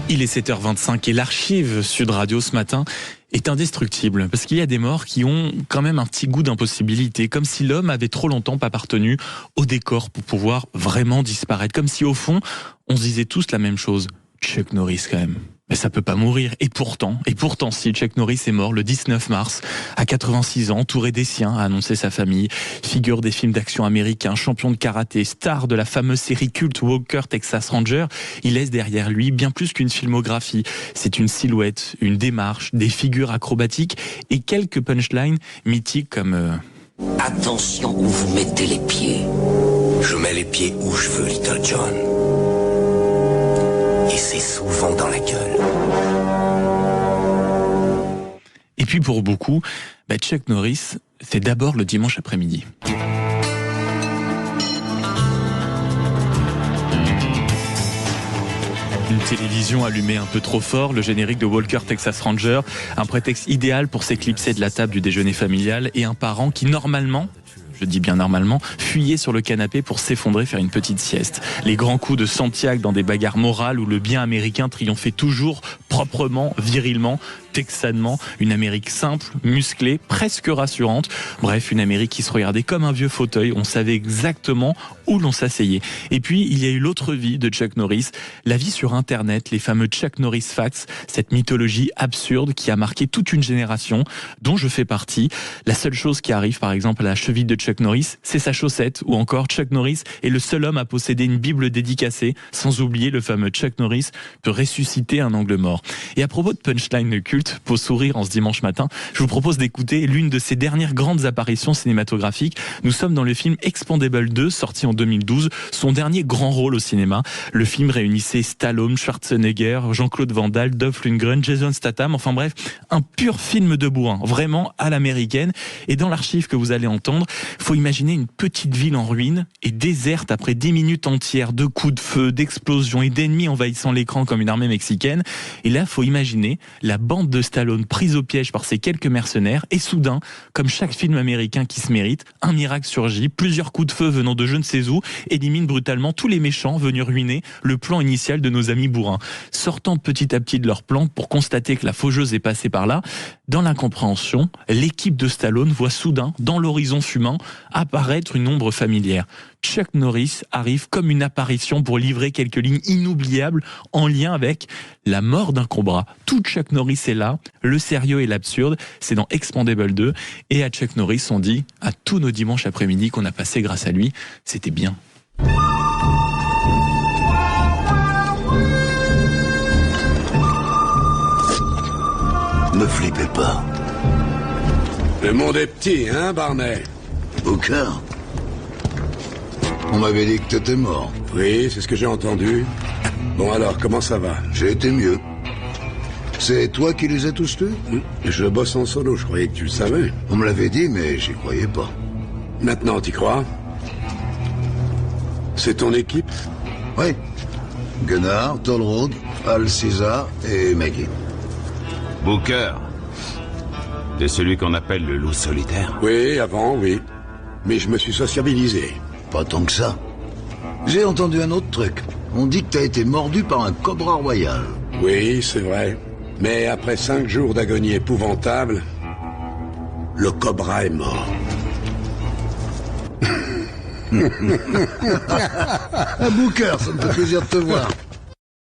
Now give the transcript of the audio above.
Il est 7h25 et l'archive Sud Radio ce matin est indestructible parce qu'il y a des morts qui ont quand même un petit goût d'impossibilité, comme si l'homme avait trop longtemps pas appartenu au décor pour pouvoir vraiment disparaître, comme si au fond on se disait tous la même chose. Chuck Norris quand même. Mais ça peut pas mourir. Et pourtant si Chuck Norris est mort le 19 mars, à 86 ans, touré des siens, a annoncé sa famille. Figure des films d'action américains, champion de karaté, star de la fameuse série culte Walker Texas Ranger, il laisse derrière lui bien plus qu'une filmographie. C'est une silhouette, une démarche, des figures acrobatiques et quelques punchlines mythiques comme Attention où vous mettez les pieds. Je mets les pieds où je veux, Little John. Et c'est souvent dans la gueule. Et puis pour beaucoup, Chuck Norris, c'est d'abord le dimanche après-midi. Une télévision allumée un peu trop fort, le générique de Walker Texas Ranger, un prétexte idéal pour s'éclipser de la table du déjeuner familial et un parent qui normalement, je dis bien normalement, fuyait sur le canapé pour s'effondrer, faire une petite sieste. Les grands coups de Santiago dans des bagarres morales où le bien américain triomphait toujours proprement, virilement, texanement, une Amérique simple, musclée, presque rassurante. Bref, une Amérique qui se regardait comme un vieux fauteuil. On savait exactement où l'on s'asseyait. Et puis, il y a eu l'autre vie de Chuck Norris, la vie sur Internet, les fameux Chuck Norris Facts, cette mythologie absurde qui a marqué toute une génération, dont je fais partie. La seule chose qui arrive, par exemple, à la cheville de Chuck Norris, c'est sa chaussette, ou encore Chuck Norris est le seul homme à posséder une Bible dédicacée, sans oublier le fameux Chuck Norris peut ressusciter un angle mort. Et à propos de punchline culte, pour sourire en ce dimanche matin, je vous propose d'écouter l'une de ses dernières grandes apparitions cinématographiques. Nous sommes dans le film Expendables 2, sorti en 2012, son dernier grand rôle au cinéma. Le film réunissait Stallone, Schwarzenegger, Jean-Claude Van Damme, Dolph Lundgren, Jason Statham, enfin bref, un pur film de bourrin, vraiment à l'américaine. Et dans l'archive que vous allez entendre, faut imaginer une petite ville en ruine et déserte après 10 minutes entières de coups de feu, d'explosions et d'ennemis envahissant l'écran comme une armée mexicaine. Et là, faut imaginer la bande de Stallone prise au piège par ces quelques mercenaires et soudain, comme chaque film américain qui se mérite, un miracle surgit, plusieurs coups de feu venant de je ne sais où éliminent brutalement tous les méchants venus ruiner le plan initial de nos amis bourrins. Sortant petit à petit de leur plan pour constater que la faucheuse est passée par là, dans l'incompréhension, l'équipe de Stallone voit soudain, dans l'horizon fumant, apparaître une ombre familière. Chuck Norris arrive comme une apparition pour livrer quelques lignes inoubliables en lien avec la mort d'un cobra. Tout Chuck Norris est là, le sérieux et l'absurde, c'est dans Expendables 2. Et à Chuck Norris, on dit à tous nos dimanches après-midi qu'on a passé grâce à lui, c'était bien. Ne flippez pas. Le monde est petit, hein, Barney? Booker? On m'avait dit que t'étais mort. Oui, c'est ce que j'ai entendu. Bon alors, comment ça va? J'ai été mieux. C'est toi qui les as tous tués? Je bosse en solo, je croyais que tu le savais. On me l'avait dit, mais j'y croyais pas. Maintenant, t'y crois? C'est ton équipe? Oui. Gunnar, Toll Road, Al César et Maggie. Booker. C'est celui qu'on appelle le loup solitaire? Oui, avant, oui. Mais je me suis sociabilisé. Pas tant que ça. J'ai entendu un autre truc. On dit que t'as été mordu par un cobra royal. Oui, c'est vrai. Mais après 5 jours d'agonie épouvantable, le cobra est mort. Booker, ça me fait plaisir de te voir.